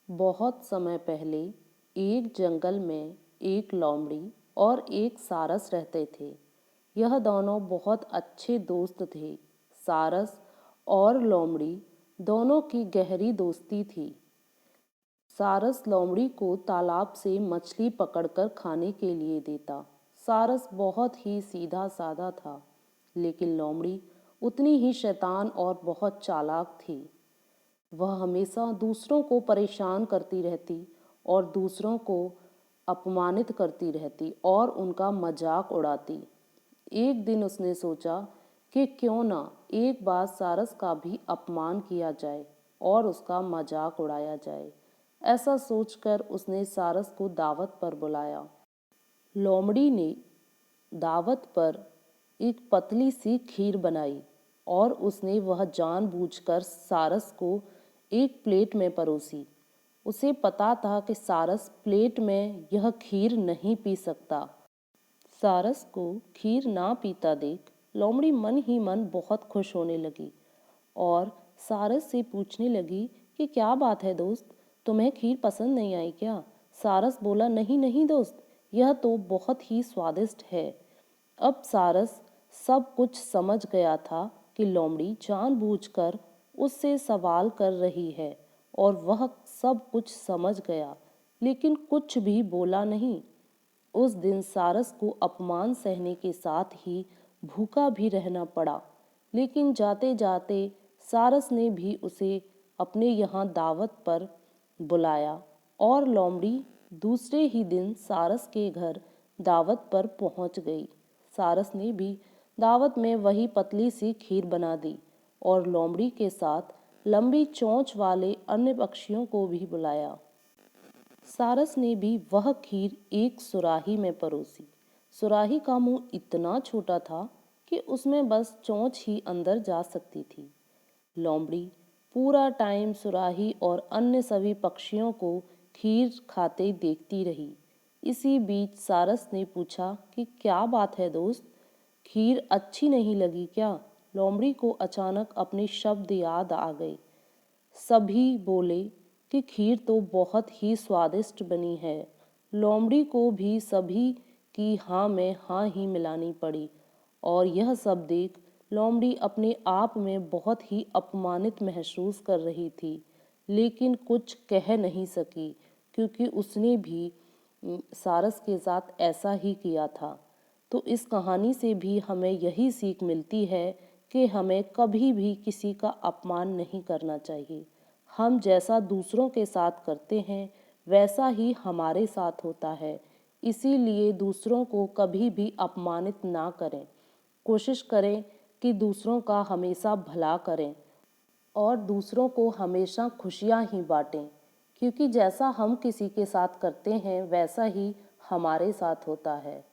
बहुत समय पहले एक जंगल में एक लोमड़ी और एक सारस रहते थे। यह दोनों बहुत अच्छे दोस्त थे। सारस और लोमड़ी दोनों की गहरी दोस्ती थी। सारस लोमड़ी को तालाब से मछली पकड़कर खाने के लिए देता। सारस बहुत ही सीधा साधा था, लेकिन लोमड़ी उतनी ही शैतान और बहुत चालाक थी। वह हमेशा दूसरों को परेशान करती रहती और दूसरों को अपमानित करती रहती और उनका मजाक उड़ाती। एक दिन उसने सोचा कि क्यों ना एक बार सारस का भी अपमान किया जाए और उसका मजाक उड़ाया जाए। ऐसा सोचकर उसने सारस को दावत पर बुलाया। लोमड़ी ने दावत पर एक पतली सी खीर बनाई और उसने वह जानबूझकर सारस को एक प्लेट में परोसी। उसे पता था कि सारस प्लेट में यह खीर नहीं पी सकता। सारस को खीर ना पीता देख लोमड़ी मन ही मन बहुत खुश होने लगी और सारस से पूछने लगी कि क्या बात है दोस्त, तुम्हें खीर पसंद नहीं आई क्या? सारस बोला, नहीं नहीं दोस्त, यह तो बहुत ही स्वादिष्ट है। अब सारस सब कुछ समझ गया था कि लोमड़ी जानबूझकर उससे सवाल कर रही है और वह सब कुछ समझ गया, लेकिन कुछ भी बोला नहीं। उस दिन सारस को अपमान सहने के साथ ही भूखा भी रहना पड़ा, लेकिन जाते जाते सारस ने भी उसे अपने यहाँ दावत पर बुलाया और लोमड़ी दूसरे ही दिन सारस के घर दावत पर पहुँच गई। सारस ने भी दावत में वही पतली सी खीर बना दी और लोमड़ी के साथ लंबी चोंच वाले अन्य पक्षियों को भी बुलाया। सारस ने भी वह खीर एक सुराही में परोसी। सुराही का मुंह इतना छोटा था कि उसमें बस चोंच ही अंदर जा सकती थी। लोमड़ी पूरा टाइम सुराही और अन्य सभी पक्षियों को खीर खाते देखती रही। इसी बीच सारस ने पूछा कि क्या बात है दोस्त, खीर अच्छी नहीं लगी क्या? लोमड़ी को अचानक अपने शब्द याद आ गए। सभी बोले कि खीर तो बहुत ही स्वादिष्ट बनी है। लोमड़ी को भी सभी की हाँ में हाँ ही मिलानी पड़ी और यह सब देख लोमड़ी अपने आप में बहुत ही अपमानित महसूस कर रही थी, लेकिन कुछ कह नहीं सकी क्योंकि उसने भी सारस के साथ ऐसा ही किया था। तो इस कहानी से भी हमें यही सीख मिलती है कि हमें कभी भी किसी का अपमान नहीं करना चाहिए। हम जैसा दूसरों के साथ करते हैं वैसा ही हमारे साथ होता है। इसीलिए दूसरों को कभी भी अपमानित ना करें। कोशिश करें कि दूसरों का हमेशा भला करें और दूसरों को हमेशा खुशियाँ ही बांटें, क्योंकि जैसा हम किसी के साथ करते हैं वैसा ही हमारे साथ होता है।